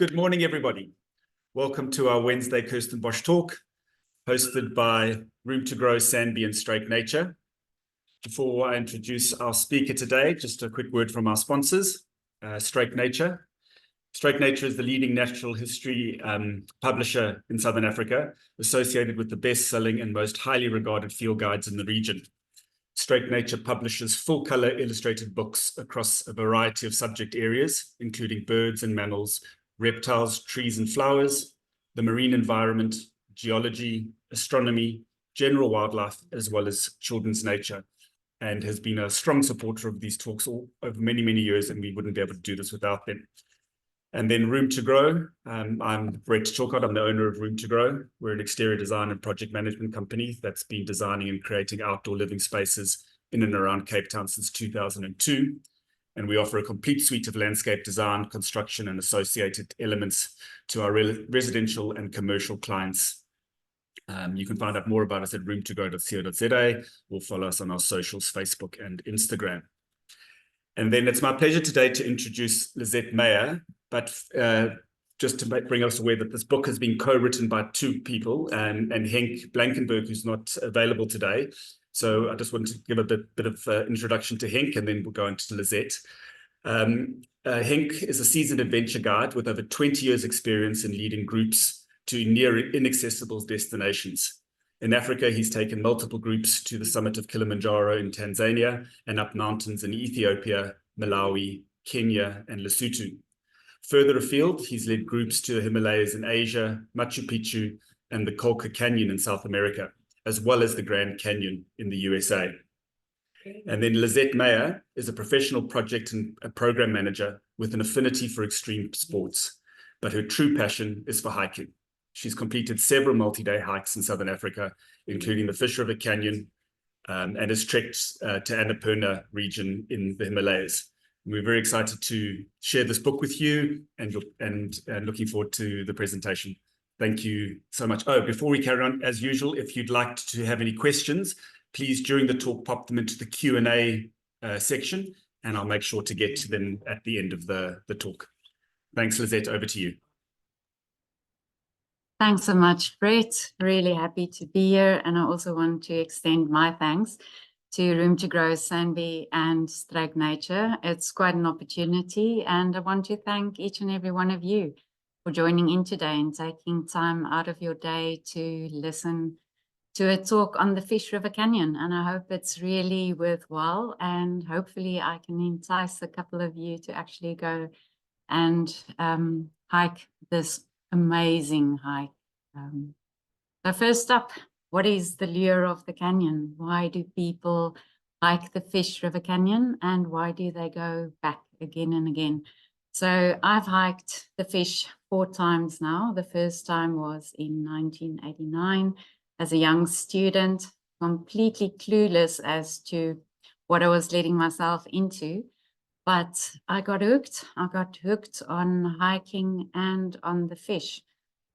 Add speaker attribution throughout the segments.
Speaker 1: Good morning, everybody. Welcome to our Wednesday Kirstenbosch talk, hosted by Room to Grow, Sandby and Straight Nature. Before I introduce our speaker today, just a quick word from our sponsors, Straight Nature. Straight Nature is the leading natural history publisher in Southern Africa, associated with the best-selling and most highly regarded field guides in the region. Straight Nature publishes full-color illustrated books across a variety of subject areas, including birds and mammals, reptiles, trees and flowers, the marine environment, geology, astronomy, general wildlife, as well as children's nature, and has been a strong supporter of these talks over many, many years, and we wouldn't be able to do this without them. And then Room to Grow. I'm Brett Chalcott. I'm the owner of Room to Grow. We're an exterior design and project management company that's been designing and creating outdoor living spaces in and around Cape Town since 2002. And we offer a complete suite of landscape design, construction, and associated elements to our residential and commercial clients. You can find out more about us at roomtogrow.co.za or follow us on our socials, Facebook and Instagram. And then it's my pleasure today to introduce Lizet Meyer, but just to bring us aware that this book has been co-written by two people, and Henk Blankenberg, who's not available today. So I just wanted to give a bit of introduction to Henk, and then we'll go into Lizet. Henk is a seasoned adventure guide with over 20 years experience in leading groups to near inaccessible destinations. In Africa, he's taken multiple groups to the summit of Kilimanjaro in Tanzania and up mountains in Ethiopia, Malawi, Kenya, and Lesotho. Further afield, he's led groups to the Himalayas in Asia, Machu Picchu, and the Colca Canyon in South America, as well as the Grand Canyon in the USA. And then Lizet Meyer is a professional project and a program manager with an affinity for extreme sports, but her true passion is for hiking. She's completed several multi-day hikes in Southern Africa, including the Fish River Canyon, and has trekked to Annapurna region in the Himalayas. And we're very excited to share this book with you and looking forward to the presentation. Thank you so much. Oh, before we carry on, as usual, if you'd like to have any questions, please, during the talk, pop them into the Q&A section, and I'll make sure to get to them at the end of the talk. Thanks, Lizet. Over to you.
Speaker 2: Thanks so much, Brett. Really happy to be here. And I also want to extend my thanks to Room to Grow, Sandby and Straight Nature. It's quite an opportunity. And I want to thank each and every one of you for joining in today and taking time out of your day to listen to a talk on the Fish River Canyon. And I hope it's really worthwhile. And hopefully I can entice a couple of you to actually go and hike this amazing hike. So first up, what is the lure of the canyon? Why do people hike the Fish River Canyon, and why do they go back again and again? So I've hiked the Fish 4 times now. The first time was in 1989 as a young student, completely clueless as to what I was letting myself into. But I got hooked. I got hooked on hiking and on the fish.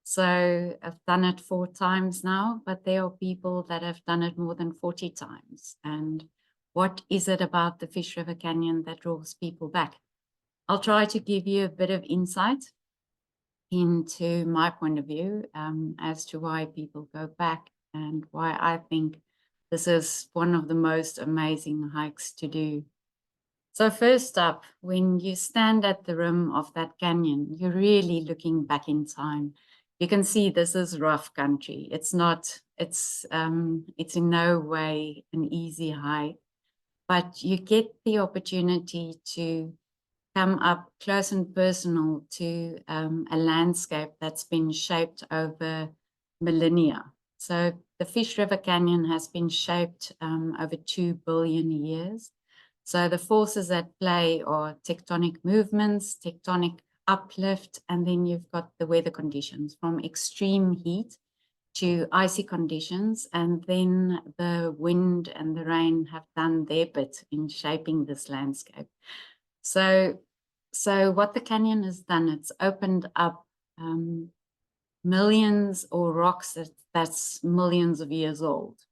Speaker 2: So I've done it 4 times now, but there are people that have done it more than 40 times. And what is it about the Fish River Canyon that draws people back? I'll try to give you a bit of insight into my point of view as to why people go back and why I think this is one of the most amazing hikes to do. So first up, when you stand at the rim of that canyon, you're really looking back in time. You can see this is rough country. It's in no way an easy hike, but you get the opportunity to come up close and personal to a landscape that's been shaped over millennia. So the Fish River Canyon has been shaped over 2 billion years. So the forces at play are tectonic movements, tectonic uplift, and then you've got the weather conditions from extreme heat to icy conditions, and then the wind and the rain have done their bit in shaping this landscape. So what the canyon has done, it's opened up millions or rocks that's millions of years old.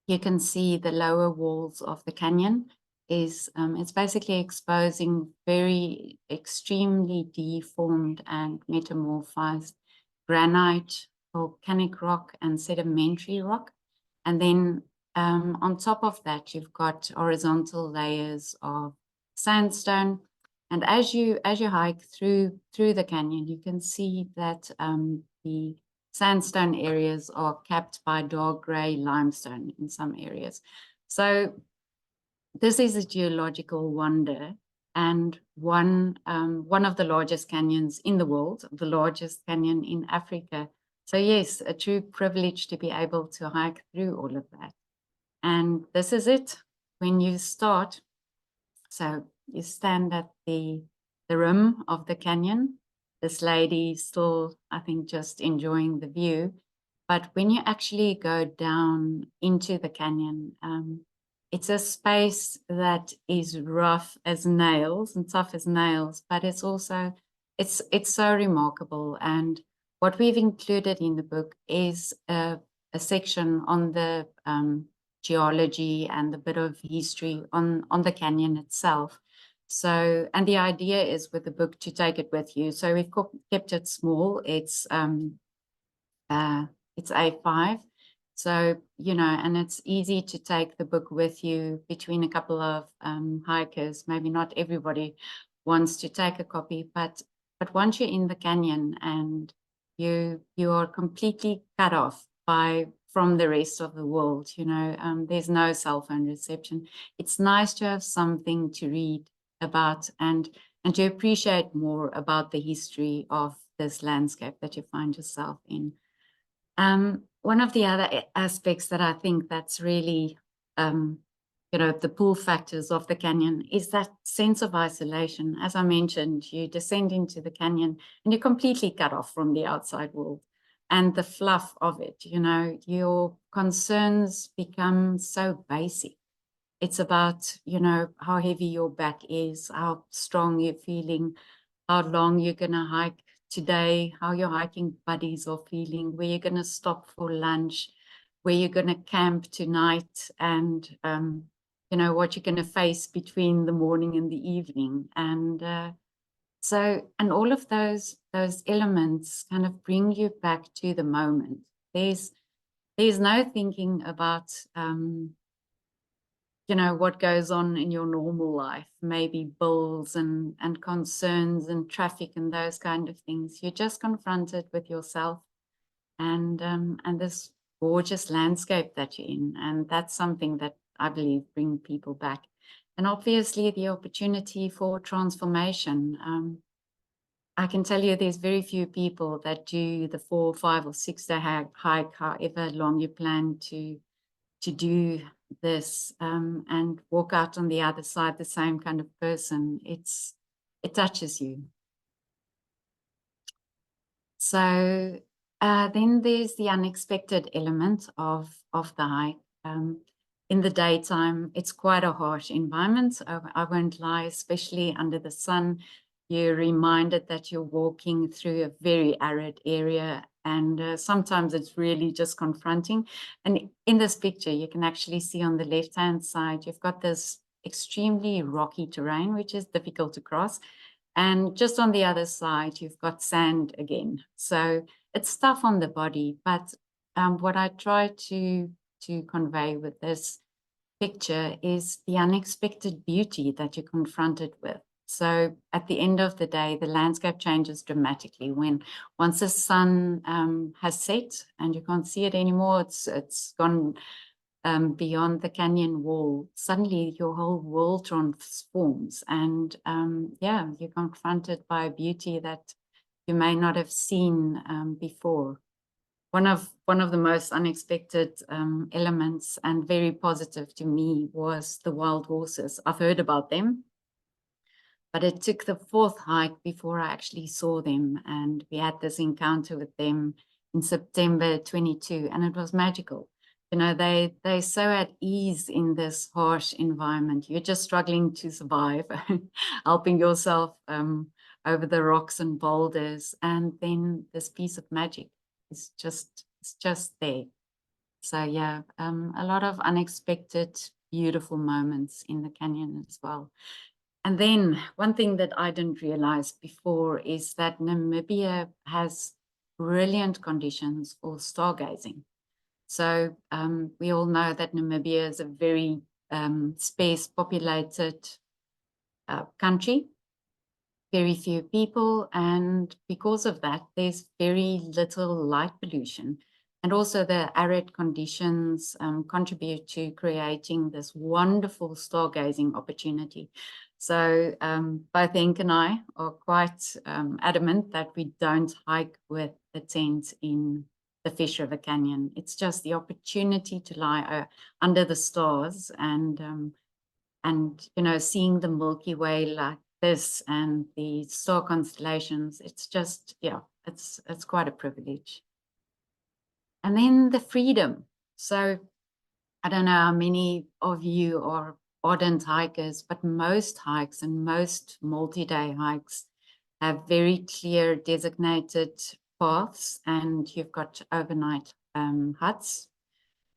Speaker 2: You can see the lower walls of the canyon is it's basically exposing very extremely deformed and metamorphized granite, volcanic rock, and sedimentary rock. And then on top of that, you've got horizontal layers of sandstone. And as you hike through the canyon, you can see that the sandstone areas are capped by dark gray limestone in some areas. So this is a geological wonder, and one of the largest canyons in the world, the largest canyon in Africa. So yes, a true privilege to be able to hike through all of that. And this is it. When you start, so you stand at the rim of the canyon. This lady still, I think, just enjoying the view. But when you actually go down into the canyon, it's a space that is rough as nails and tough as nails, but it's also, it's so remarkable. And what we've included in the book is a section on the geology and a bit of history on the canyon itself. So, and the idea is with the book to take it with you. So we've kept it small. It's A5. So, you know, and it's easy to take the book with you between a couple of hikers. Maybe not everybody wants to take a copy, but once you're in the canyon and you are completely cut off from the rest of the world, you know, there's no cell phone reception. It's nice to have something to read about and to appreciate more about the history of this landscape that you find yourself in. One of the other aspects that I think that's really, you know, the pull factors of the canyon is that sense of isolation. As I mentioned, you descend into the canyon and you're completely cut off from the outside world and the fluff of it. You know, your concerns become so basic. It's about, you know, how heavy your back is, how strong you're feeling, how long you're going to hike today, how your hiking buddies are feeling, where you're going to stop for lunch, where you're going to camp tonight, and you know, what you're going to face between the morning and the evening. And and all of those elements kind of bring you back to the moment. There's no thinking about you know, what goes on in your normal life, maybe bills and concerns and traffic and those kind of things. You're just confronted with yourself and this gorgeous landscape that you're in. And that's something that I believe bring people back. And obviously the opportunity for transformation. I can tell you there's very few people that do the 4, 5, or 6 day hike, however long you plan to do this and walk out on the other side the same kind of person. It touches you. So then there's the unexpected element of the hike. In the daytime, it's quite a harsh environment. I won't lie, especially under the sun. You're reminded that you're walking through a very arid area, and sometimes it's really just confronting. And in this picture, you can actually see on the left-hand side, you've got this extremely rocky terrain, which is difficult to cross. And just on the other side, you've got sand again. So it's tough on the body. But what I try to convey with this picture is the unexpected beauty that you're confronted with. So at the end of the day, the landscape changes dramatically once the sun has set and you can't see it anymore, it's gone beyond the canyon wall. Suddenly your whole world transforms, and yeah, you're confronted by a beauty that you may not have seen before. One of the most unexpected elements and very positive to me was the wild horses. I've heard about them, but it took the 4th hike before I actually saw them. And we had this encounter with them in September 22, and it was magical. You know, they're so at ease in this harsh environment. You're just struggling to survive, helping yourself over the rocks and boulders. And then this piece of magic is just there. So yeah, a lot of unexpected beautiful moments in the canyon as well. And then one thing that I didn't realize before is that Namibia has brilliant conditions for stargazing. So we all know that Namibia is a very sparse populated country, very few people, and because of that, there's very little light pollution. And also the arid conditions contribute to creating this wonderful stargazing opportunity. So both Henk and I are quite adamant that we don't hike with the tent in the Fish River Canyon. It's just the opportunity to lie under the stars and you know, seeing the Milky Way like this and the star constellations. It's just, yeah, it's quite a privilege. And then the freedom. So I don't know how many of you are ardent hikers, but most hikes and most multi-day hikes have very clear designated paths, and you've got overnight huts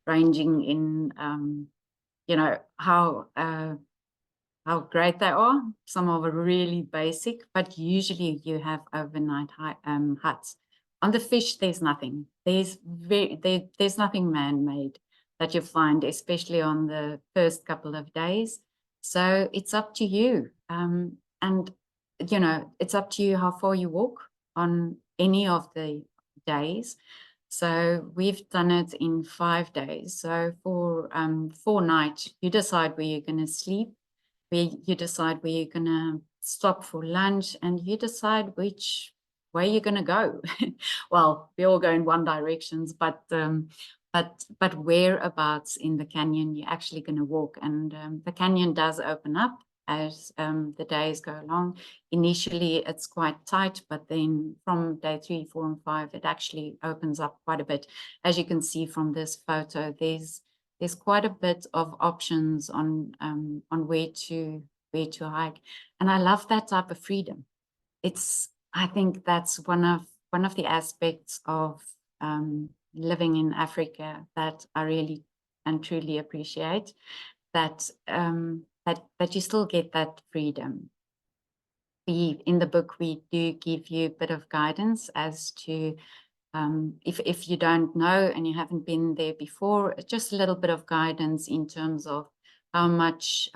Speaker 2: ranging in, you know, how great they are. Some are really basic, but usually you have overnight huts. On the Fish, there's nothing. There's nothing man-made that you find, especially on the first couple of days. So it's up to you. And, you know, it's up to you how far you walk on any of the days. So we've done it in 5 days. So for 4 nights, you decide where you're going to sleep, where you decide where you're going to stop for lunch, and you decide which way you're going to go. Well, we all go in one directions, but whereabouts in the canyon you're actually going to walk. And the canyon does open up as the days go along. Initially, it's quite tight, but then from day 3, 4, and 5, it actually opens up quite a bit. As you can see from this photo, there's quite a bit of options on where to hike, and I love that type of freedom. I think that's one of the aspects of living in Africa that I really and truly appreciate, that that you still get that freedom. In the book, we do give you a bit of guidance as to if you don't know and you haven't been there before, just a little bit of guidance in terms of how much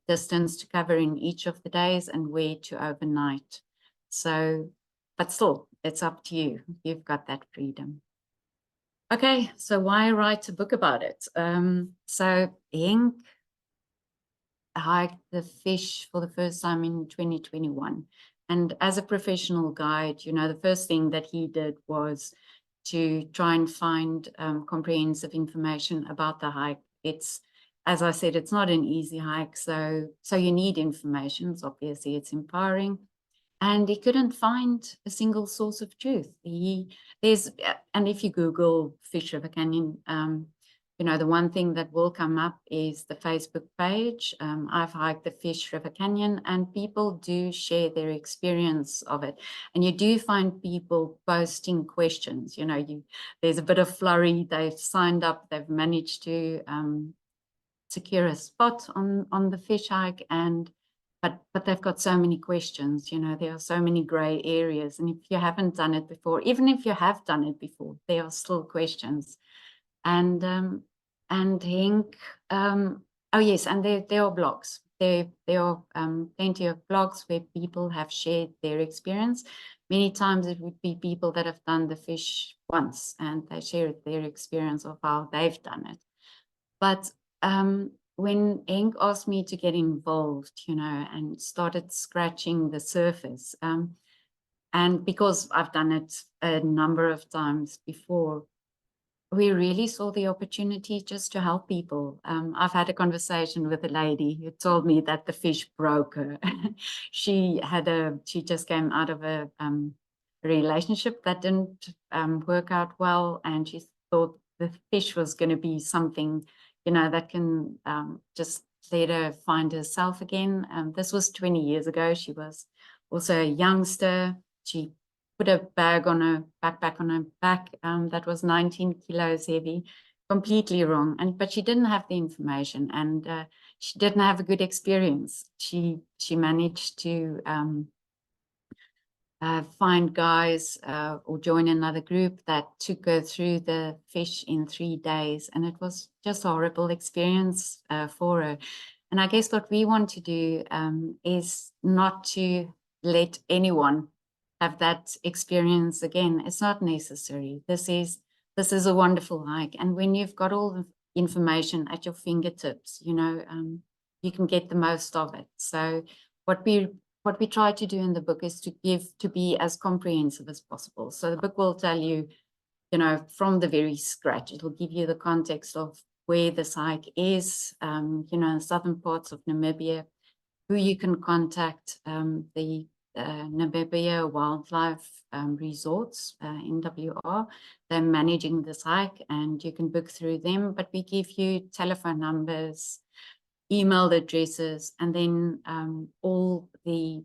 Speaker 2: distance to cover in each of the days and where to overnight. So, but still, it's up to you. You've got that freedom. Okay, so why write a book about it? So Henk hiked the Fish for the first time in 2021. And as a professional guide, you know, the first thing that he did was to try and find comprehensive information about the hike. It's, as I said, it's not an easy hike, so you need information. So obviously, it's empowering. And he couldn't find a single source of truth. And if you Google Fish River Canyon, you know, the one thing that will come up is the Facebook page. I've hiked the Fish River Canyon, and people do share their experience of it. And you do find people posting questions. You know, there's a bit of flurry. They've signed up. They've managed to secure a spot on the fish hike, but they've got so many questions. You know, there are so many gray areas, and if you haven't done it before, even if you have done it before, there are still questions. And Henk, oh yes, and there are blogs. There are plenty of blogs where people have shared their experience. Many times it would be people that have done the fish once, and they share their experience of how they've done it. But when Henk asked me to get involved, you know, and started scratching the surface, and because I've done it a number of times before, we really saw the opportunity just to help people. I've had a conversation with a lady who told me that the fish broke her. She just came out of a relationship that didn't work out well, and she thought the fish was going to be something, you know, that can just let her find herself again. This was 20 years ago. She was also a youngster. She put a backpack on her back that was 19 kilos heavy. completely wrong. But she didn't have the information, and she didn't have a good experience. She managed to find guys or join another group that took her through the fish in 3 days, and it was just a horrible experience for her. And I guess what we want to do is not to let anyone have that experience again. It's not necessary. This is a wonderful hike, and when you've got all the information at your fingertips, you know, you can get the most of it. So what we try to do in the book is to be as comprehensive as possible. So the book will tell you, you know, from the very scratch. It will give you the context of where this hike is, you know, southern parts of Namibia, who you can contact, the Namibia Wildlife Resorts, NWR. They're managing this hike, and you can book through them. But we give you telephone numbers, email addresses, and then all the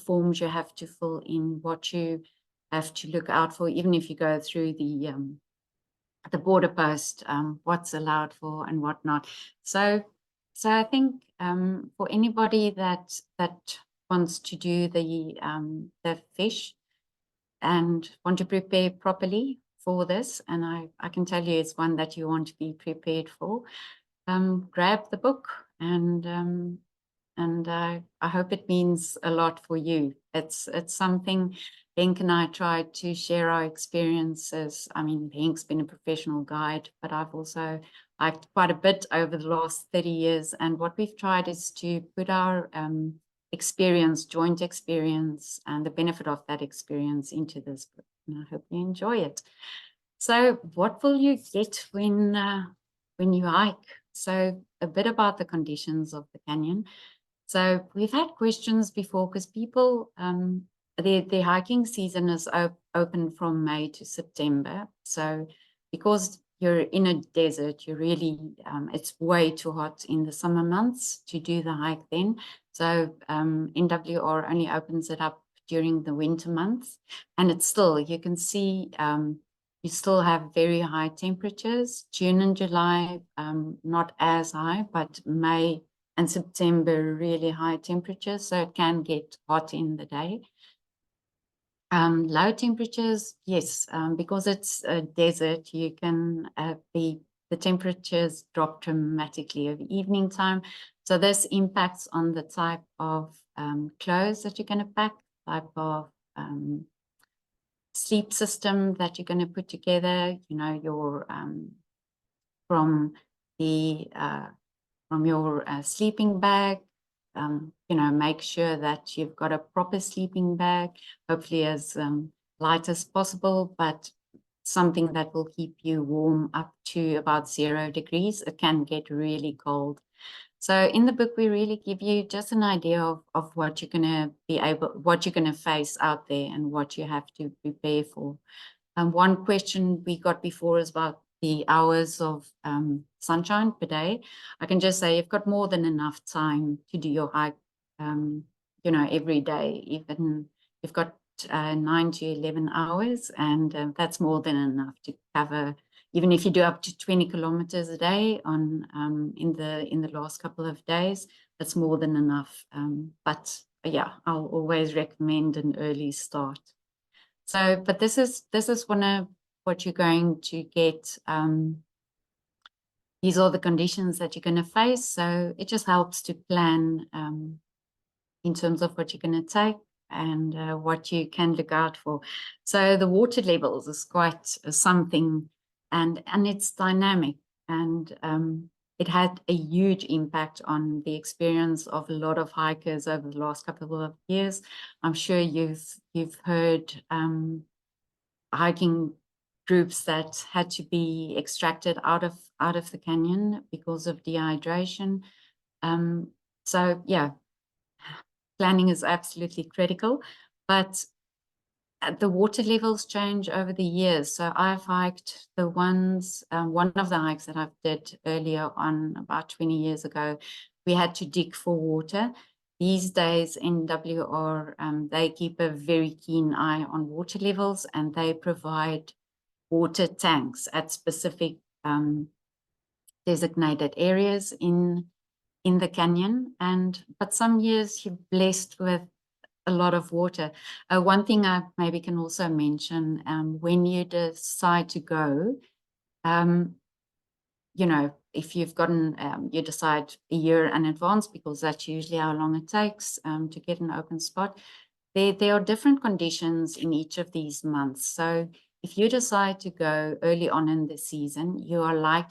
Speaker 2: forms you have to fill in, what you have to look out for, even if you go through the border post, what's allowed for and whatnot. So I think for anybody that wants to do the fish and want to prepare properly for this, and I can tell you it's one that you want to be prepared for, grab the book, and I hope it means a lot for you. It's something. Henk and I tried to share our experiences. I mean, Henk's been a professional guide, but I've also hiked quite a bit over the last 30 years. And what we've tried is to put our experience, joint experience, and the benefit of that experience into this book. And I hope you enjoy it. So what will you get when you hike? So a bit about the conditions of the canyon. So we've had questions before because people, their hiking season is open from May to September. So because you're in a desert, you really, it's way too hot in the summer months to do the hike then. So NWR only opens it up during the winter months. And it's still, you can see, you still have very high temperatures. June and July, not as high, but May and September, really high temperatures. So it can get hot in the day. Low temperatures, yes, because it's a desert, you can the temperatures drop dramatically over evening time. So this impacts on the type of clothes that you're going to pack, type of sleep system that you're going to put together. You know, your from your sleeping bag. You know, make sure that you've got a proper sleeping bag, hopefully as light as possible, but something that will keep you warm up to about 0 degrees. It can get really cold. So in the book, we really give you just an idea of what you're going to face out there and what you have to prepare for. One question we got before is about the hours of sunshine per day. I can just say you've got more than enough time to do your hike, you know, every day. Even you've got 9 to 11 hours, and that's more than enough to cover. Even if you do up to 20 kilometers a day on in the last couple of days, that's more than enough. But yeah, I'll always recommend an early start. So, but this is one of what you're going to get. These are the conditions that you're going to face. So it just helps to plan in terms of what you're going to take and what you can look out for. So the water levels is quite something, and it's dynamic, and it had a huge impact on the experience of a lot of hikers over the last couple of years. I'm sure you've heard hiking groups that had to be extracted out of the canyon because of dehydration. So yeah, planning is absolutely critical, but the water levels change over the years. So I've hiked the ones, one of the hikes that I've did earlier on about 20 years ago, we had to dig for water. These days NWR, they keep a very keen eye on water levels, and they provide water tanks at specific designated areas in the canyon, but some years you're blessed with a lot of water. One thing I maybe can also mention, when you decide to go, you know, if you've gotten, you decide a year in advance, because that's usually how long it takes to get an open spot. There are different conditions in each of these months. So if you decide to go early on in the season, you are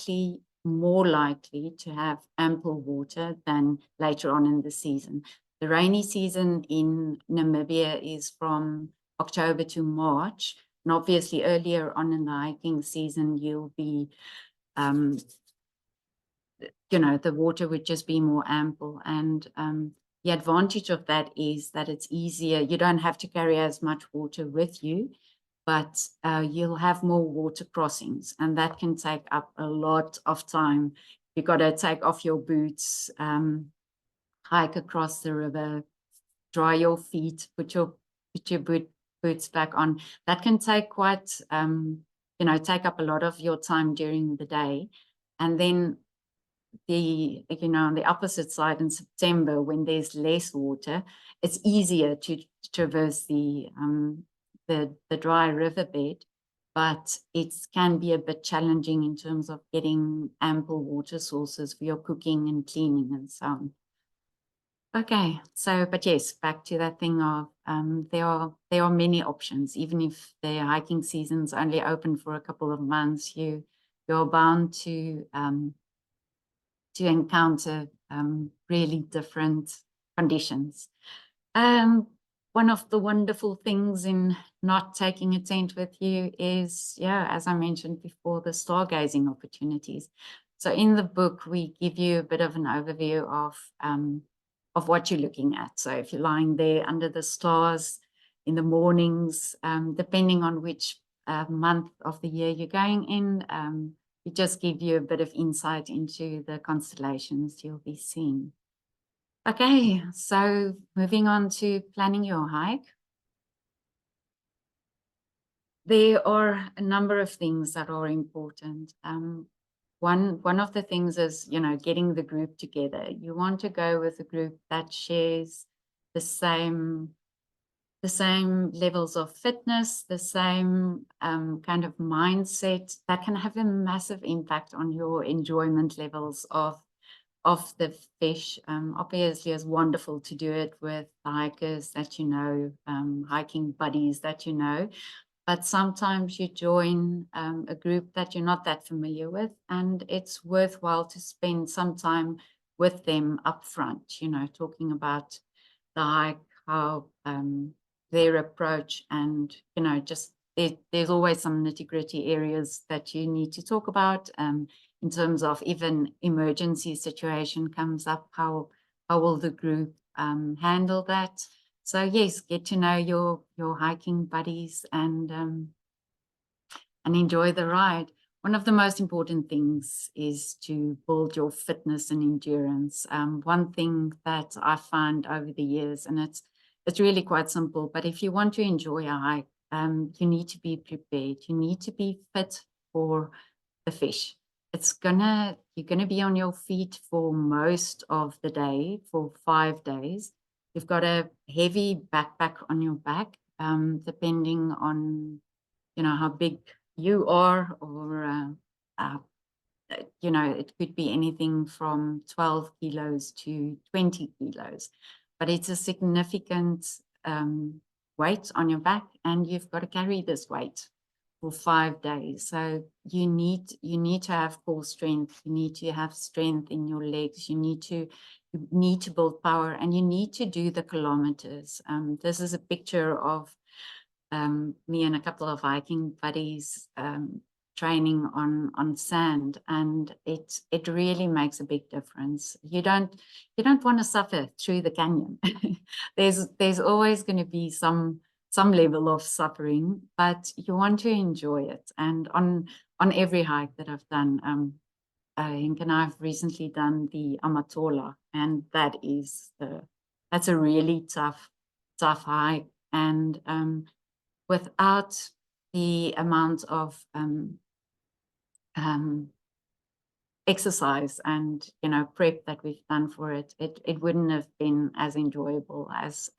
Speaker 2: more likely to have ample water than later on in the season. The rainy season in Namibia is from October to March. And obviously earlier on in the hiking season, you'll be, you know, the water would just be more ample. And the advantage of that is that it's easier. You don't have to carry as much water with you, but you'll have more water crossings, and that can take up a lot of time. You've got to take off your boots, hike across the river, dry your feet, put your boots back on. That can take quite, you know, take up a lot of your time during the day. And then you know, on the opposite side in September, when there's less water, it's easier to traverse the dry riverbed, but it can be a bit challenging in terms of getting ample water sources for your cooking and cleaning and so on. Okay, so, but yes, back to that thing of there are many options. Even if the hiking season's only open for a couple of months, you're bound to encounter really different conditions. One of the wonderful things in not taking a tent with you is, yeah, as I mentioned before, the stargazing opportunities. So in the book, we give you a bit of an overview of what you're looking at. So if you're lying there under the stars in the mornings, depending on which month of the year you're going in, it just gives you a bit of insight into the constellations you'll be seeing. Okay, so moving on to planning your hike. There are a number of things that are important. One of the things is, you know, getting the group together. You want to go with a group that shares the same levels of fitness, the same kind of mindset that can have a massive impact on your enjoyment levels of the fish. Obviously, it's wonderful to do it with hikers that you know, hiking buddies that you know, but sometimes you join a group that you're not that familiar with, and it's worthwhile to spend some time with them up front, you know, talking about the hike, how their approach, and, you know, just there's always some nitty-gritty areas that you need to talk about in terms of even emergency situation comes up, how will the group handle that? So yes, get to know your hiking buddies and enjoy the ride. One of the most important things is to build your fitness and endurance. One thing that I found over the years, and it's really quite simple, but if you want to enjoy a hike, you need to be prepared. You need to be fit for the fish. You're gonna be on your feet for most of the day, for 5 days. You've got a heavy backpack on your back, depending on, you know, how big you are, or you know, it could be anything from 12 kilos to 20 kilos, but it's a significant weight on your back, and you've got to carry this weight for 5 days. So you need to have core strength. You need to have strength in your legs. You need to build power, and you need to do the kilometers. This is a picture of me and a couple of hiking buddies training on sand, and it really makes a big difference. You don't want to suffer through the canyon. There's always going to be some level of suffering, but you want to enjoy it. And on every hike that I've done, Henk and I've recently done the Amatola, and that's a really tough hike, and without the amount of exercise and, you know, prep that we've done for it, it wouldn't have been as enjoyable as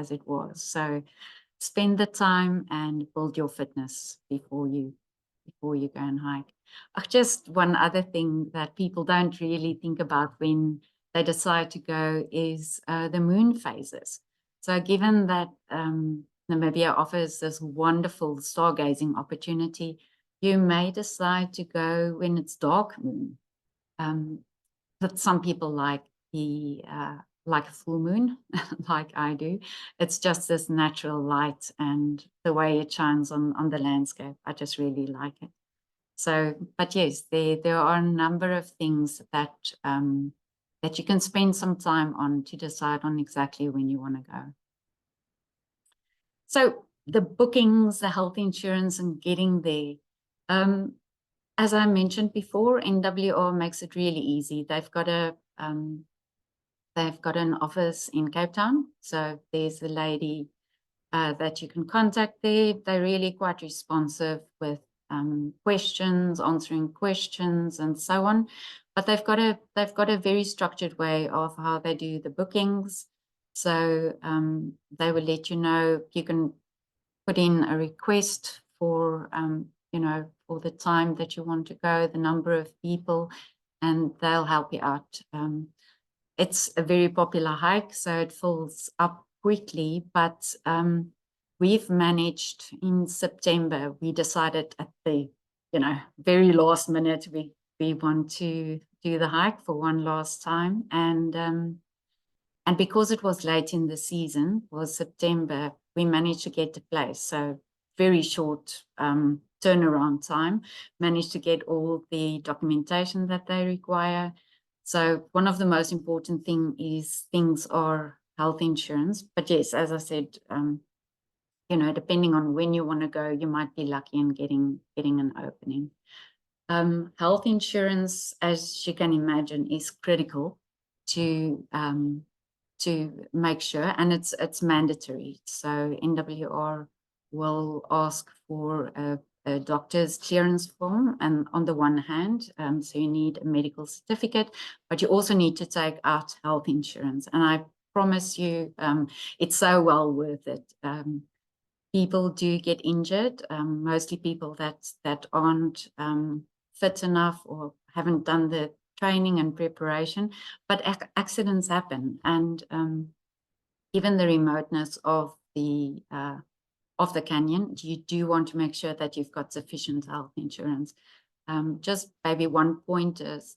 Speaker 2: it was. So spend the time and build your fitness before you go and hike. Just one other thing that people don't really think about when they decide to go is the moon phases. So given that Namibia offers this wonderful stargazing opportunity, you may decide to go when it's dark moon. But some people like like a full moon, like I do. It's just this natural light and the way it shines on the landscape. I just really like it. So, but yes, there are a number of things that that you can spend some time on to decide on exactly when you want to go. So the bookings, the health insurance, and getting there. As I mentioned before, NWR makes it really easy. They've got an office in Cape Town. So there's a lady that you can contact there. They're really quite responsive with questions, answering questions, and so on. But they've got a very structured way of how they do the bookings. So they will let you know. You can put in a request for you know, for the time that you want to go, the number of people, and they'll help you out. It's a very popular hike, so it fills up quickly, but we've managed in September. We decided at the, you know, very last minute we want to do the hike for one last time, and because it was late in the season, was September, we managed to get the place. So very short turnaround time, managed to get all the documentation that they require. So one of the most important things are health insurance. But yes, as I said, you know, depending on when you want to go, you might be lucky in getting an opening. Health insurance, as you can imagine, is critical to make sure, and it's mandatory. So NWR will ask for a doctor's clearance form, and on the one hand, so you need a medical certificate, but you also need to take out health insurance. And I promise you, it's so well worth it. People do get injured, mostly people that aren't fit enough or haven't done the training and preparation, but accidents happen. And given the remoteness of the canyon, you do want to make sure that you've got sufficient health insurance. Just maybe one point is,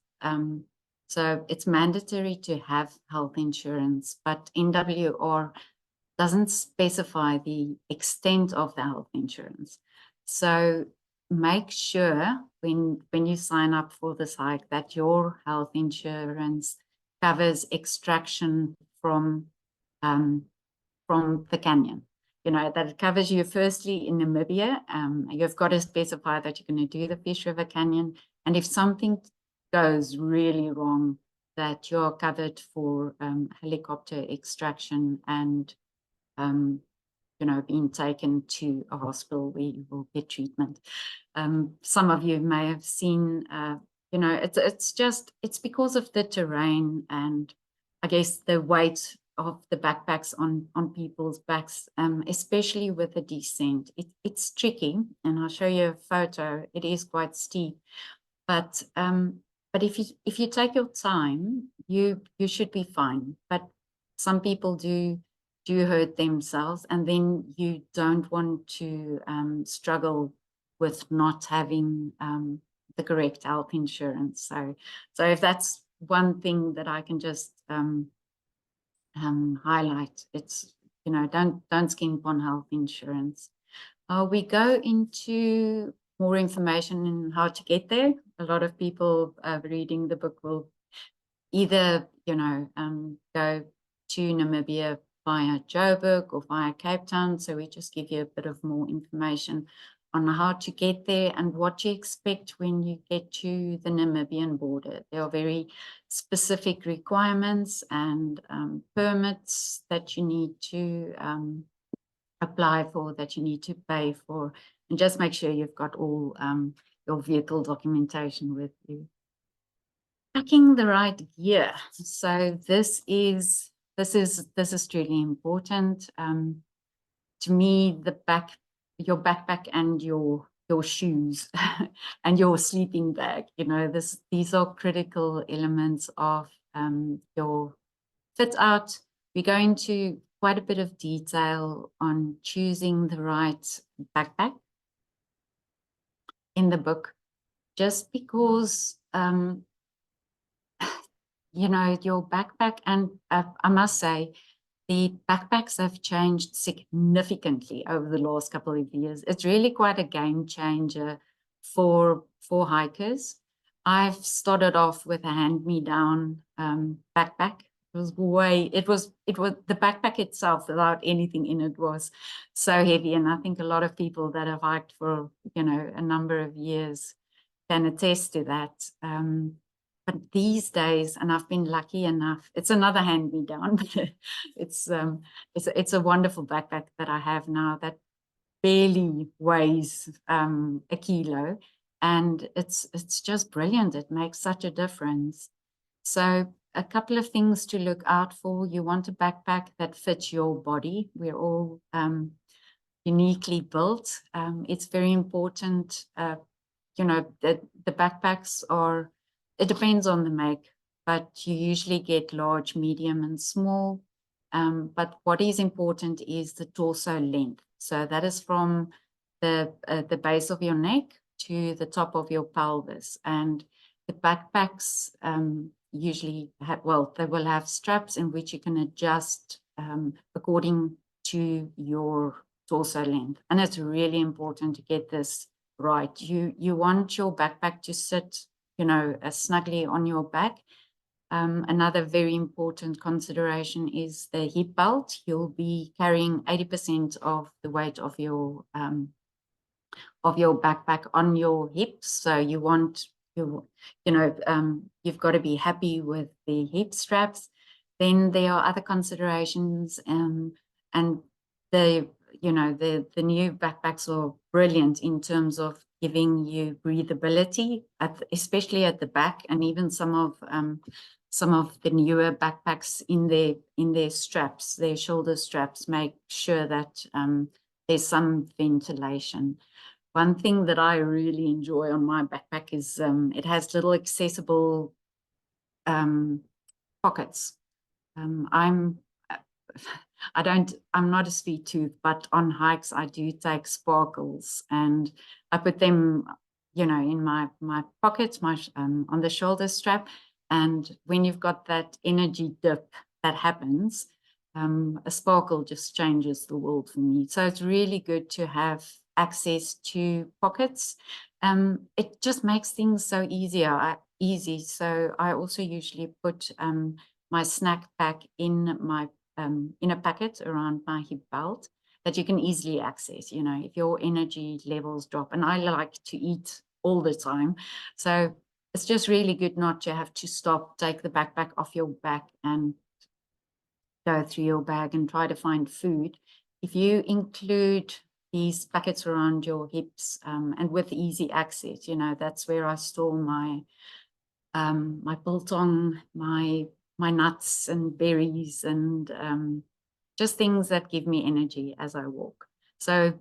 Speaker 2: so it's mandatory to have health insurance, but NWR doesn't specify the extent of the health insurance. So make sure when you sign up for this hike that your health insurance covers extraction from the canyon. You know, that it covers you firstly in Namibia. You've got to specify that you're going to do the Fish River Canyon. And if something goes really wrong, that you're covered for helicopter extraction and, you know, being taken to a hospital where you will get treatment. Some of you may have seen, you know, it's because of the terrain and I guess the weight of the backpacks on people's backs, especially with the descent. It's tricky, and I'll show you a photo. It is quite steep, but if you take your time, you should be fine. But some people do hurt themselves, and then you don't want to struggle with not having the correct health insurance. So if that's one thing that I can just highlight, it's, you know, don't skimp on health insurance. We go into more information on how to get there. A lot of people reading the book will either, you know, go to Namibia via Joburg or via Cape Town. So we just give you a bit of more information on how to get there and what to expect when you get to the Namibian border. There are very specific requirements and permits that you need to apply for, that you need to pay for, and just make sure you've got all your vehicle documentation with you. Packing the right gear. So this is truly important. To me, your backpack and your shoes and your sleeping bag, these are critical elements of your fit out. We go into quite a bit of detail on choosing the right backpack in the book, just because your backpack, and I must say, the backpacks have changed significantly over the last couple of years. It's really quite a game changer for hikers. I've started off with a hand-me-down backpack. It was the backpack itself without anything in it was so heavy. And I think a lot of people that have hiked for, a number of years can attest to that. But these days, and I've been lucky enough, it's another hand-me-down, but it's a wonderful backpack that I have now that barely weighs a kilo, and it's just brilliant. It makes such a difference. So a couple of things to look out for. You want a backpack that fits your body. We're all uniquely built. It's very important. The backpacks are, it depends on the make, but you usually get large, medium, and small. But what is important is the torso length. So that is from the base of your neck to the top of your pelvis. And the backpacks usually they will have straps in which you can adjust according to your torso length. And it's really important to get this right. You want your backpack to sit, snugly on your back. Another very important consideration is the hip belt. You'll be carrying 80% of the weight of your backpack on your hips. So you've got to be happy with the hip straps. Then there are other considerations, and the new backpacks are brilliant in terms of giving you breathability, especially at the back, and even some of the newer backpacks in their straps, their shoulder straps, make sure that there's some ventilation. One thing that I really enjoy on my backpack is it has little accessible pockets. I'm not a sweet tooth, but on hikes I do take sparkles, and I put them, in my pockets, on the shoulder strap. And when you've got that energy dip that happens, a sparkle just changes the world for me. So it's really good to have access to pockets. It just makes things so easy. So I also usually put my snack pack in a packet around my hip belt that you can easily access, if your energy levels drop. And I like to eat all the time. So it's just really good not to have to stop, take the backpack off your back and go through your bag and try to find food. If you include these packets around your hips and with easy access, that's where I store my biltong, my nuts and berries, and just things that give me energy as I walk. So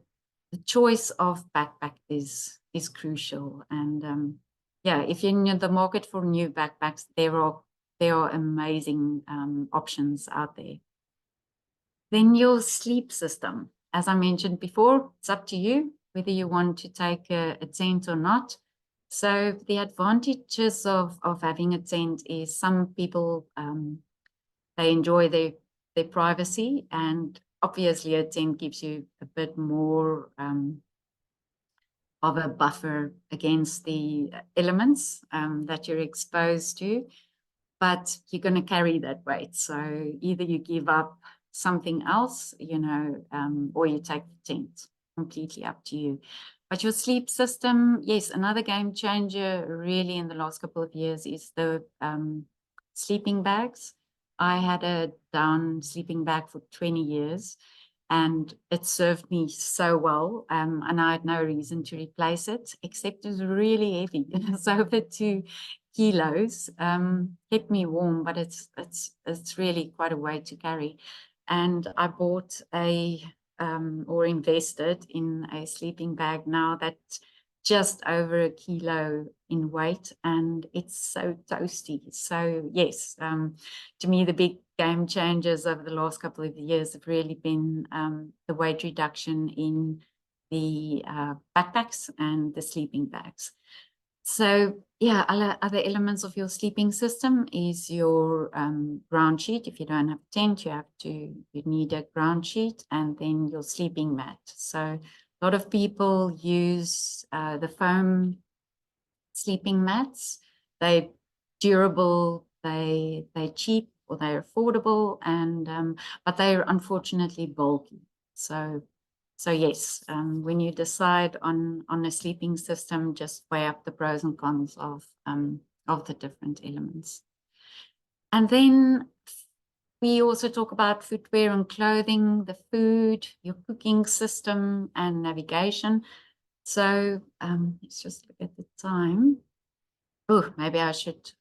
Speaker 2: the choice of backpack is crucial. And if you're in the market for new backpacks, there are amazing options out there. Then your sleep system. As I mentioned before, it's up to you whether you want to take a tent or not. So the advantages of having a tent is some people, they enjoy their privacy, and obviously a tent gives you a bit more of a buffer against the elements that you're exposed to, but you're going to carry that weight. So either you give up something else, or you take the tent. Completely up to you. But your sleep system, yes, another game changer really in the last couple of years is the sleeping bags. I had a down sleeping bag for 20 years, and it served me so well, and I had no reason to replace it, except it was really heavy. It's over 2 kilos. Kept me warm, but it's really quite a weight to carry. And I bought or invested in a sleeping bag now that's just over 1 kilo in weight, and it's so toasty. So yes, to me, the big game changers over the last couple of years have really been the weight reduction in the backpacks and the sleeping bags. So yeah, other elements of your sleeping system is your ground sheet. If you don't have a tent, you need a ground sheet, and then your sleeping mat. So a lot of people use the foam sleeping mats. They're durable, they're cheap, or they're affordable, and but they're unfortunately bulky. So yes, when you decide on a sleeping system, just weigh up the pros and cons of the different elements. And then we also talk about footwear and clothing, the food, your cooking system, and navigation. So let's just look at the time. Oh, maybe I should.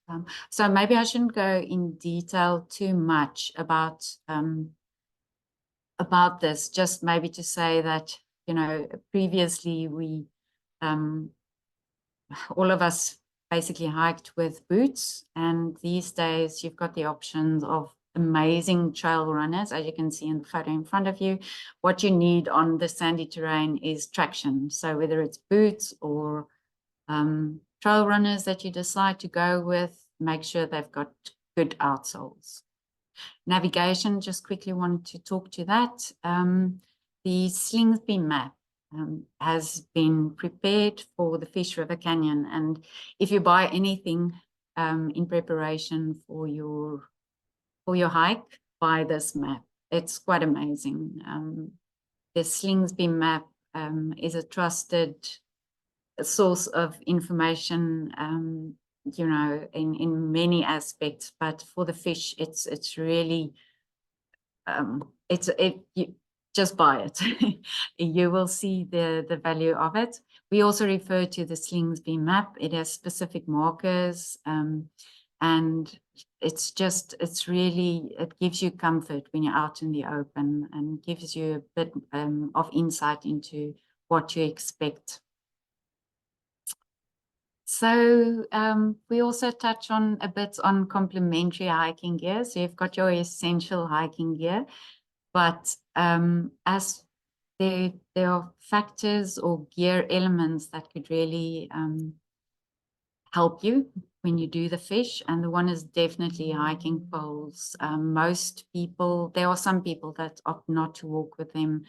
Speaker 2: So maybe I shouldn't go in detail too much about this. Just maybe to say that, you know, previously we all of us basically hiked with boots, and these days you've got the options of amazing trail runners, as you can see in the photo in front of you. What you need on the sandy terrain is traction. So whether it's boots or trail runners that you decide to go with, make sure they've got good outsoles. Navigation, just quickly want to talk to that. The Slingsby map has been prepared for the Fish River Canyon, and if you buy anything in preparation for your hike, buy this map. It's quite amazing. The Slingsby map is a trusted source of information, you know, in many aspects, but for the fish, it's really you just buy it. You will see the value of it. We also refer to the Slingsby map. It has specific markers, and it's really, it gives you comfort when you're out in the open, and gives you a bit of insight into what to expect. So we also touch on a bit on complementary hiking gear. So you've got your essential hiking gear, but as there are factors or gear elements that could really help you when you do the fish, and the one is definitely hiking poles. Most people, there are some people that opt not to walk with them.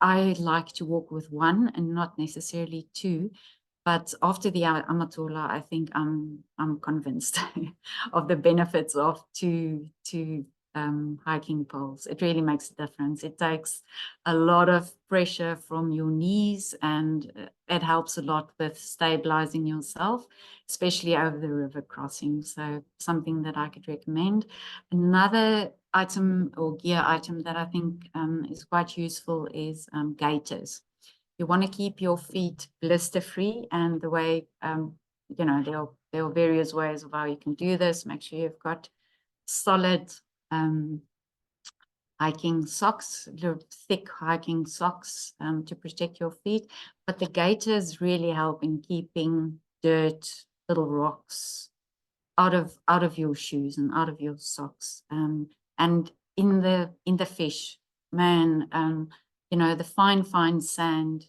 Speaker 2: I like to walk with one and not necessarily two, but after the Amatola, I think I'm convinced of the benefits of two hiking poles. It really makes a difference. It takes a lot of pressure from your knees, and it helps a lot with stabilizing yourself, especially over the river crossing. So something that I could recommend. Another item or gear item that I think is quite useful is gaiters. You want to keep your feet blister free, and the way, you know, there are various ways of how you can do this. Make sure you've got solid hiking socks, thick hiking socks to protect your feet. But the gaiters really help in keeping dirt, little rocks out of your shoes and out of your socks. And in the fish, man, you know, the fine sand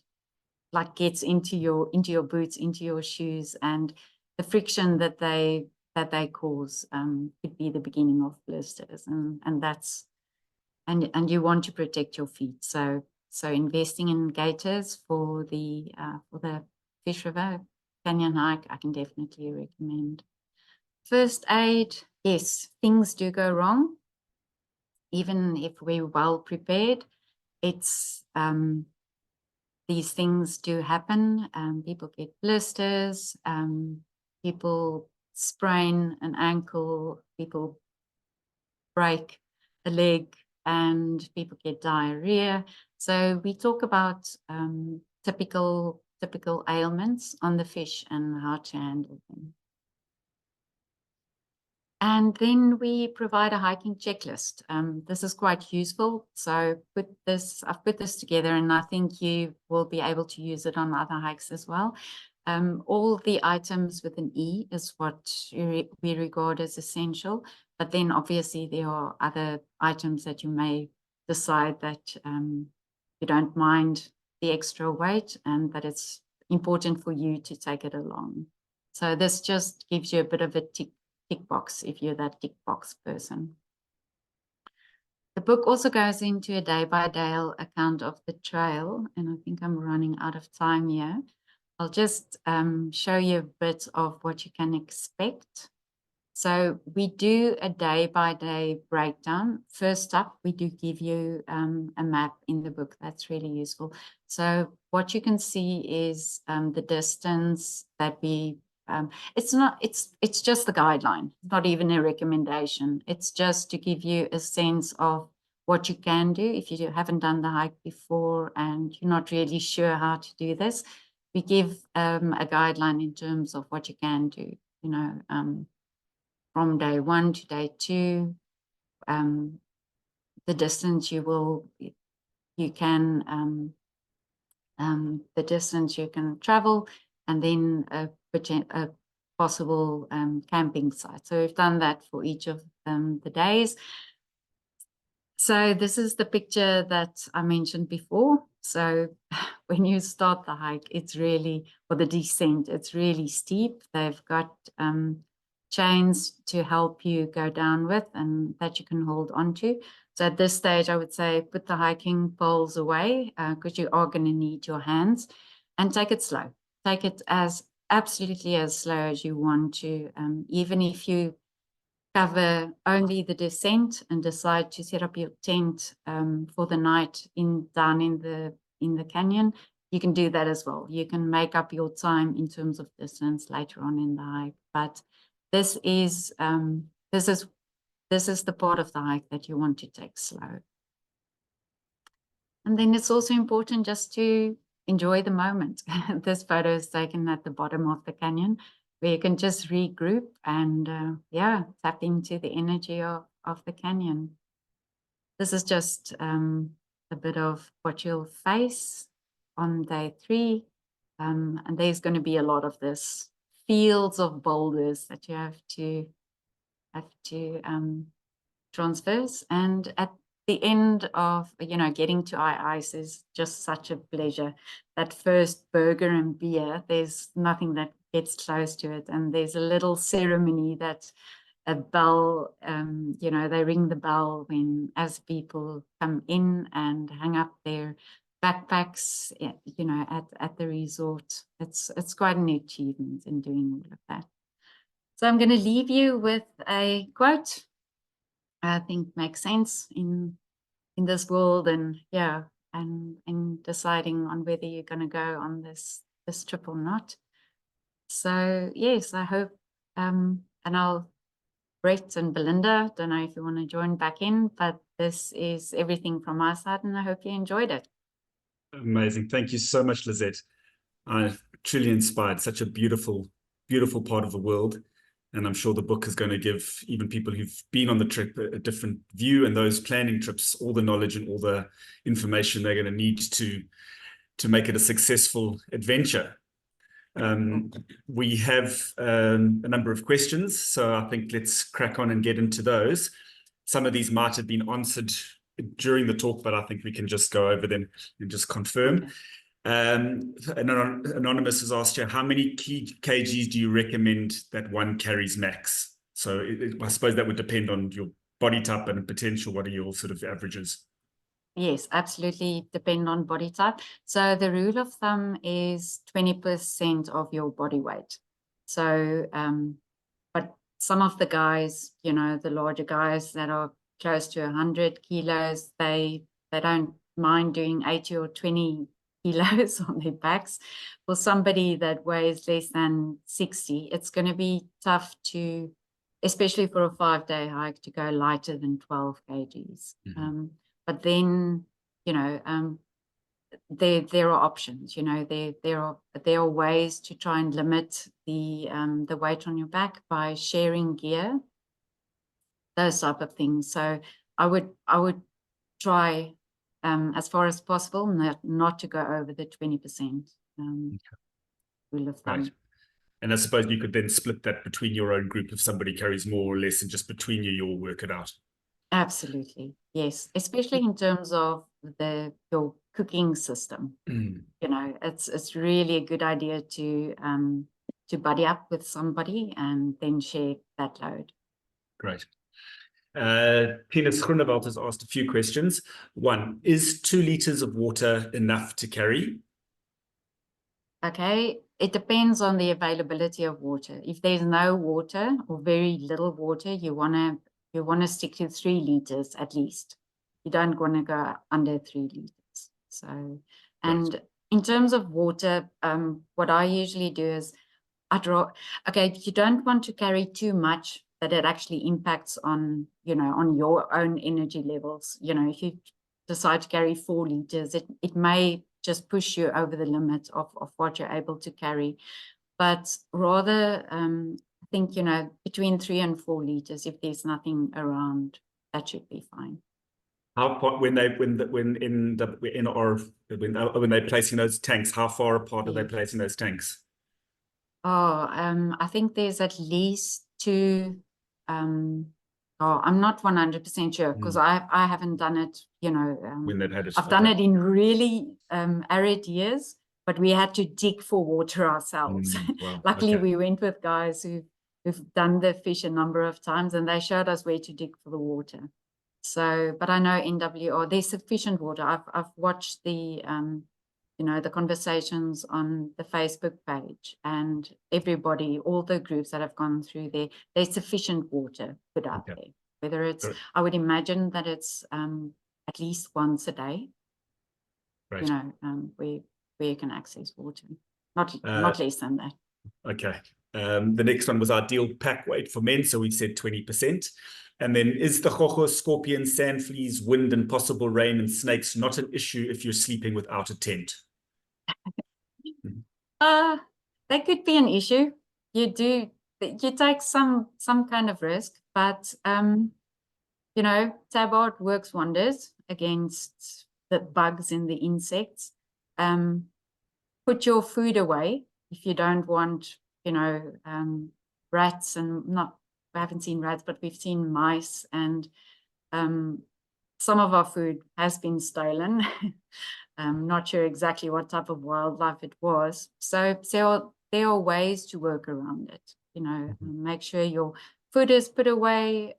Speaker 2: like gets into your boots, into your shoes, and the friction that they cause could be the beginning of blisters, and that's and you want to protect your feet. So investing in gaiters for the Fish River Canyon hike, I can definitely recommend. First aid, yes, things do go wrong. Even if we're well prepared, it's these things do happen. People get blisters, people sprain an ankle, people break a leg. and people get diarrhea. So we talk about typical ailments on the fish and how to handle them. And then we provide a hiking checklist. This is quite useful. So I've put this together, and I think you will be able to use it on other hikes as well. All the items with an E is what we regard as essential. But then obviously there are other items that you may decide that you don't mind the extra weight and that it's important for you to take it along. So this just gives you a bit of a tick box if you're that tick box person. The book also goes into a day-by-day account of the trail, and I think I'm running out of time here. I'll just show you a bit of what you can expect. So we do a day-by-day breakdown. First up, we do give you a map in the book. That's really useful. So what you can see is the distance that we it's just the guideline, not even a recommendation. It's just to give you a sense of what you can do if you haven't done the hike before and you're not really sure how to do this. We give a guideline in terms of what you can do, you know, from day 1 to day 2, the distance the distance you can travel, and then a possible camping site. So we've done that for each of the days. So this is the picture that I mentioned before. So when you start the hike, or the descent, it's really steep. They've got chains to help you go down with and that you can hold onto. So at this stage, I would say put the hiking poles away because you are going to need your hands, and take it slow. Take it absolutely as slow as you want to. Even if you cover only the descent and decide to set up your tent for the night down in the canyon, you can do that as well. You can make up your time in terms of distance later on in the hike. But this is the part of the hike that you want to take slow. And then it's also important just to enjoy the moment. This photo is taken at the bottom of the canyon, where you can just regroup and tap into the energy of the canyon. This is just a bit of what you'll face on day 3. And there's going to be a lot of this fields of boulders that you have to transverse. And at the end of, getting to ice is just such a pleasure. That first burger and beer, there's nothing that gets close to it. And there's a little ceremony that a bell, they ring the bell as people come in and hang up their backpacks, at the resort. It's quite an achievement in doing all of that. So I'm going to leave you with a quote I think makes sense in this world, and in deciding on whether you're going to go on this trip or not. So yes, I hope and Brett and Belinda, don't know if you want to join back in, but this is everything from my side, and I hope you enjoyed it.
Speaker 1: Amazing. Thank you so much, Lizet. I'm truly inspired. Such a beautiful, beautiful part of the world. And I'm sure the book is going to give even people who've been on the trip a different view, and those planning trips all the knowledge and all the information they're going to need to make it a successful adventure. We have a number of questions, so I think let's crack on and get into those. Some of these might have been answered during the talk, but I think we can just go over them and just confirm. Okay. Anonymous has asked you, how many kgs do you recommend that one carries max? So I suppose that would depend on your body type and potential. What are your sort of averages?
Speaker 2: Yes, absolutely depend on body type. So the rule of thumb is 20% of your body weight. So, but some of the guys, the larger guys that are close to 100 kilos, they don't mind doing 80 or 20 kilos on their backs. For somebody that weighs less than 60, it's going to be tough to especially for a 5-day hike, to go lighter than 12 kgs. But then, you know, there are options. You know, there are ways to try and limit the weight on your back by sharing gear, those type of things. So I would try as far as possible not to go over the 20% rule of thumb.
Speaker 1: Right. And I suppose you could then split that between your own group. If somebody carries more or less, and just between you, you'll work it out.
Speaker 2: Absolutely, yes. Especially in terms of your cooking system. You know, it's really a good idea to buddy up with somebody and then share that load.
Speaker 1: Great. Penis Groenewald has asked a few questions. One, is 2 liters of water enough to carry?
Speaker 2: Okay, it depends on the availability of water. If there's no water or very little water, you wanna stick to 3 liters at least. You don't want to go under 3 liters. So, and
Speaker 1: Right.
Speaker 2: in terms of water, what I usually do is okay, you don't want to carry too much that it actually impacts on, you know, on your own energy levels. You know, if you decide to carry 4 liters, it may just push you over the limit of what you're able to carry. But rather, I think, you know, between 3 and 4 liters, if there's nothing around, that should be fine.
Speaker 1: How far, when they're placing those tanks, how far apart are they placing those tanks?
Speaker 2: Oh, I think there's at least 2. I'm not 100% sure because I haven't done it, you know.
Speaker 1: When they've had it,
Speaker 2: I've done it in really arid years, but we had to dig for water ourselves.
Speaker 1: Wow.
Speaker 2: Luckily, we went with guys who've done the fish a number of times, and they showed us where to dig for the water. So, but I know NWR, there's sufficient water. I've watched the you know, the conversations on the Facebook page, and everybody, all the groups that have gone through there, there's sufficient water put out there. Whether it's, I would imagine that it's at least once a day, you know, where you can access water, not less than that.
Speaker 1: Okay. The next one was ideal pack weight for men, so we said 20%. And then, is the hoho, scorpion, sand fleas, wind, and possible rain and snakes not an issue if you're sleeping without a tent?
Speaker 2: That could be an issue. You take some kind of risk, but you know, tabard works wonders against the bugs and the insects. Put your food away if you don't want, you know, rats, and we haven't seen rats, but we've seen mice, and some of our food has been stolen. I'm not sure exactly what type of wildlife it was. So there are ways to work around it. You know, make sure your food is put away.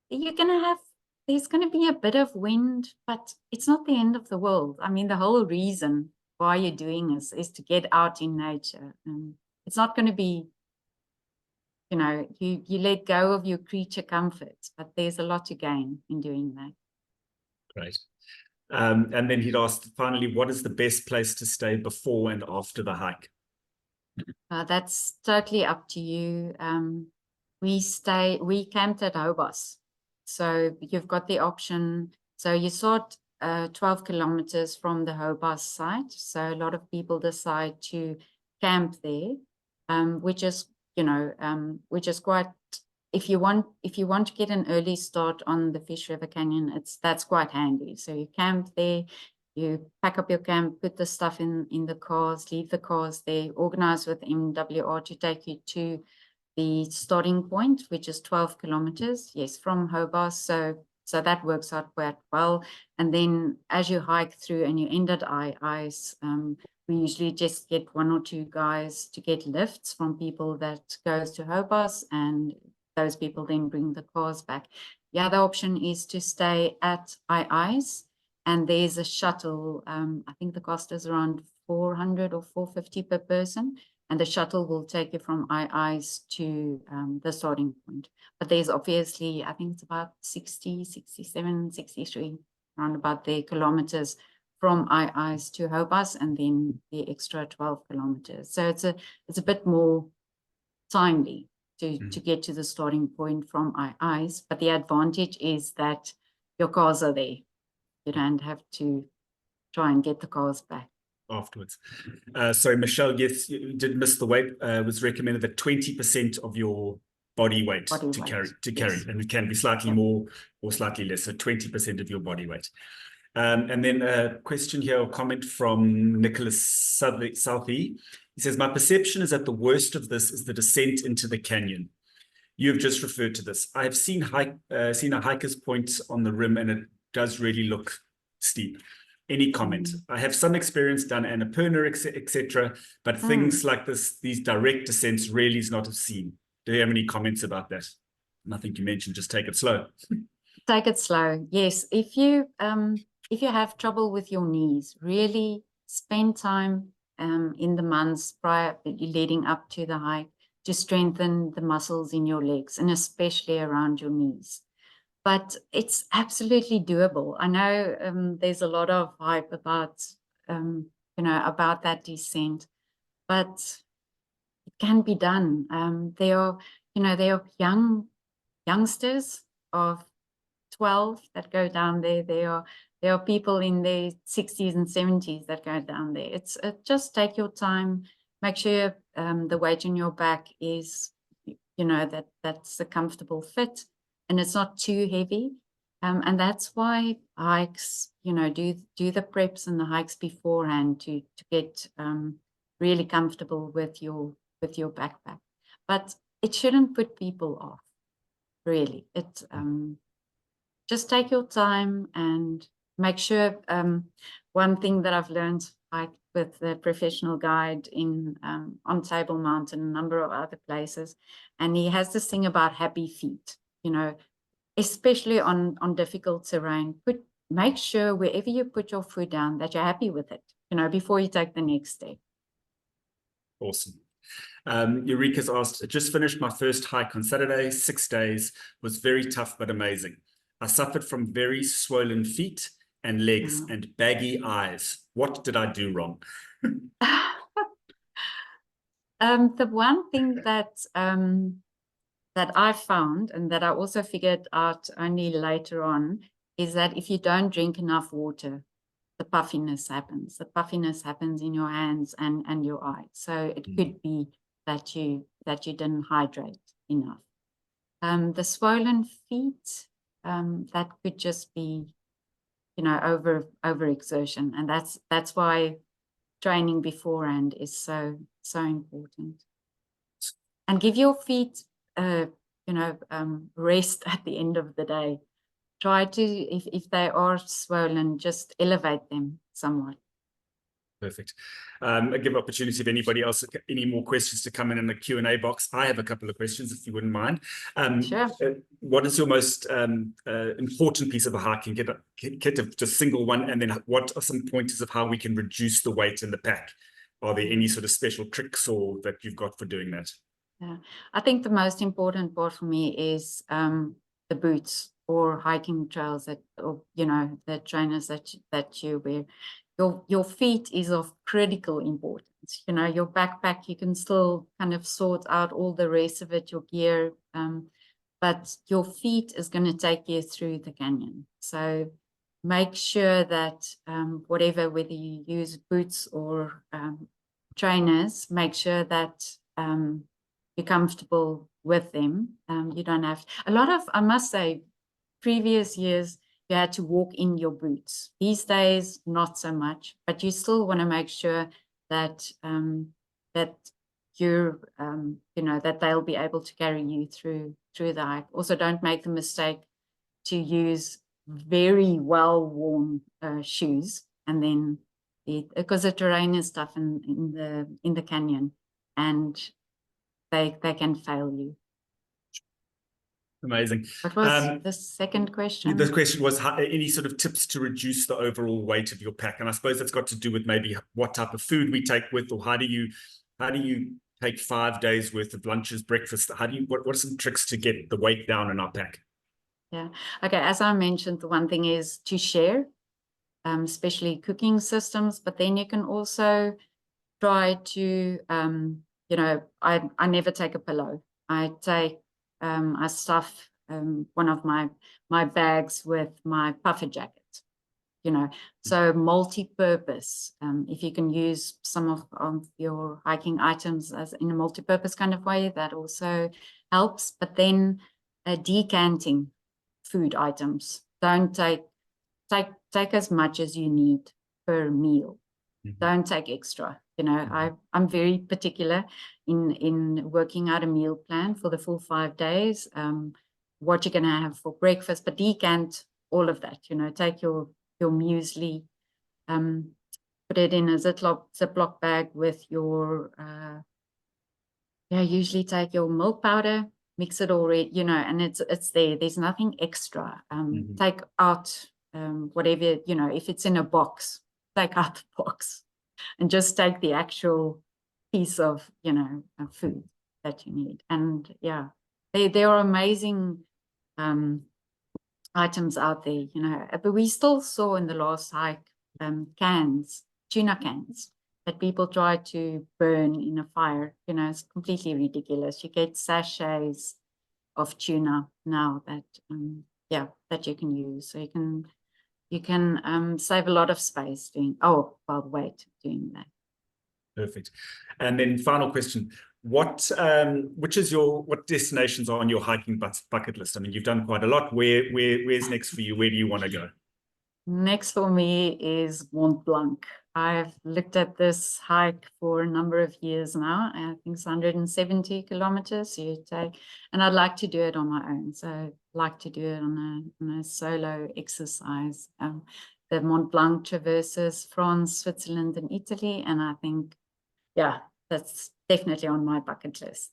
Speaker 2: There's going to be a bit of wind, but it's not the end of the world. I mean, the whole reason why you're doing this is to get out in nature. It's not going to be, you know, you let go of your creature comforts, but there's a lot to gain in doing that.
Speaker 1: Great. And then he'd asked finally, what is the best place to stay before and after the hike?
Speaker 2: That's totally up to you. We camped at Hobos. So you've got the option. So you start 12 kilometers from the Hobos site. So a lot of people decide to camp there, which is, you know, which is quite, if you want to get an early start on the Fish River Canyon, that's quite handy. So you camp there, you pack up your camp, put the stuff in the cars, leave the cars there, organize with MWR to take you to the starting point, which is 12 kilometers, yes, from Hobos. So that works out quite well. And then as you hike through and you end at ice, we usually just get 1 or 2 guys to get lifts from people that goes to Hobos, and those people then bring the cars back. The other option is to stay at ice, and there's a shuttle. I think the cost is around 400 or 450 per person. And the shuttle will take you from ice to the starting point. But there's obviously, I think it's about 60, 67, 63, around about the kilometers from ice to Hobos, and then the extra 12 kilometers. So it's a bit more timely to get to the starting point from ice. But the advantage is that your cars are there. You don't have to try and get the cars back
Speaker 1: afterwards. Sorry, Michelle, yes, you did miss the weight. Was recommended that 20% of your body weight to carry,
Speaker 2: yes.
Speaker 1: and it can be slightly more or slightly less. So 20% of your body weight. And then a question here, or comment from Nicholas Southey. He says, my perception is that the worst of this is the descent into the canyon. You have just referred to this. I have seen a hiker's point on the rim, and it does really look steep. Any comment? I have some experience done Annapurna, etc., but things like this, these direct descents, really is not seen. Do you have any comments about that? And I think you mentioned just take it slow.
Speaker 2: Take it slow. Yes, if you have trouble with your knees, really spend time in the months prior leading up to the hike to strengthen the muscles in your legs and especially around your knees. But it's absolutely doable. I know there's a lot of hype about about that descent, but it can be done. There are youngsters of 12 that go down there. There are people in their 60s and 70s that go down there. It's just take your time, make sure the weight in your back is, that's a comfortable fit and it's not too heavy. And that's why hikes, do the preps and the hikes beforehand to get really comfortable with your backpack. But it shouldn't put people off, really. Just take your time and make sure. One thing that I've learned, like with the professional guide on Table Mountain, a number of other places, and he has this thing about happy feet, especially on difficult terrain. Make sure wherever you put your foot down that you're happy with it, before you take the next step.
Speaker 1: Awesome. Eureka's asked, I just finished my first hike on Saturday, 6 days, was very tough but amazing. I suffered from very swollen feet and legs and baggy eyes. What did I do wrong?
Speaker 2: The one thing that I found, and that I also figured out only later on, is that if you don't drink enough water, the puffiness happens. The puffiness happens in your hands and your eyes. So it could be that you didn't hydrate enough. The swollen feet, that could just be, over exertion, and that's why training beforehand is so important. And give your feet, rest at the end of the day. Try to, if they are swollen, just elevate them somewhat.
Speaker 1: Perfect. I give opportunity if anybody else, any more questions to come in the Q&A box. I have a couple of questions, if you wouldn't mind.
Speaker 2: Sure.
Speaker 1: What is your most important piece of a hiking kit, of just single one? And then what are some pointers of how we can reduce the weight in the pack? Are there any sort of special tricks or that you've got for doing that?
Speaker 2: Yeah, I think the most important part for me is the boots or hiking trails the trainers that you wear. Your feet is of critical importance. Your backpack, you can still kind of sort out all the rest of it, your gear, but your feet is going to take you through the canyon. So make sure that whether you use boots or trainers, make sure that you're comfortable with them. You don't have I must say, previous years, you had to walk in your boots. These days, not so much, but you still want to make sure that that you're, that they'll be able to carry you through the hike. Also, don't make the mistake to use very well-worn shoes, and then because the terrain is tough in the canyon, and they can fail you.
Speaker 1: Amazing.
Speaker 2: What was the second question?
Speaker 1: The question was any sort of tips to reduce the overall weight of your pack, and I suppose that's got to do with maybe what type of food we take with, or how do you take 5 days worth of lunches, breakfast? What are some tricks to get the weight down in our pack?
Speaker 2: Yeah. Okay. As I mentioned, the one thing is to share, especially cooking systems, but then you can also try to, I never take a pillow. I stuff one of my bags with my puffer jacket, so multi-purpose. If you can use some of your hiking items as in a multi-purpose kind of way, that also helps. But then decanting food items. Don't take as much as you need per meal. Don't take extra. I'm very particular in working out a meal plan for the full 5 days, what you're going to have for breakfast, but decant all of that. Take your muesli, put it in a Ziploc bag with your, usually take your milk powder, mix it already, and it's there. There's nothing extra. Take out whatever, if it's in a box, take out the box and just take the actual piece of, of food that you need. And yeah, there are amazing items out there, but we still saw in the last hike tuna cans that people try to burn in a fire. It's completely ridiculous. You get sachets of tuna now that that you can use, so you can save a lot of space doing doing that.
Speaker 1: Perfect. And then final question, what destinations are on your hiking bucket list? I mean, you've done quite a lot. Where's next for you? Where do you want to go?
Speaker 2: Next for me is Mont Blanc. I've looked at this hike for a number of years now. I think it's 170 kilometers you take, and I'd like to do it on my own. So I'd like to do it on a solo exercise. The Mont Blanc traverses France, Switzerland, and Italy, and I think, that's definitely on my bucket list.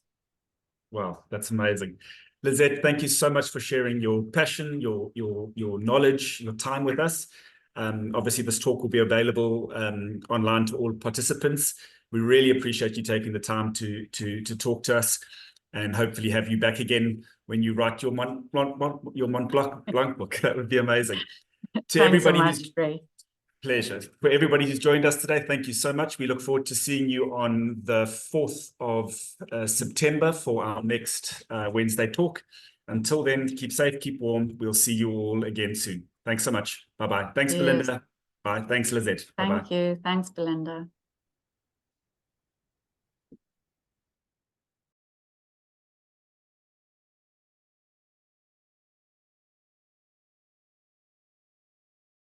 Speaker 1: Wow, that's amazing. Lizet, thank you so much for sharing your passion, your knowledge, your time with us. Obviously, this talk will be available online to all participants. We really appreciate you taking the time to talk to us, and hopefully have you back again when you write your Mont Blanc book. That would be amazing. To
Speaker 2: Thanks
Speaker 1: everybody
Speaker 2: so much, Ray.
Speaker 1: Pleasure. For everybody who's joined us today, thank you so much. We look forward to seeing you on the 4th of September for our next Wednesday talk. Until then, keep safe, keep warm. We'll see you all again soon. Thanks so much. Bye-bye. Thanks,
Speaker 2: Cheers.
Speaker 1: Belinda. Bye. Thanks, Lizet. Bye-bye.
Speaker 2: Thank you. Thanks, Belinda.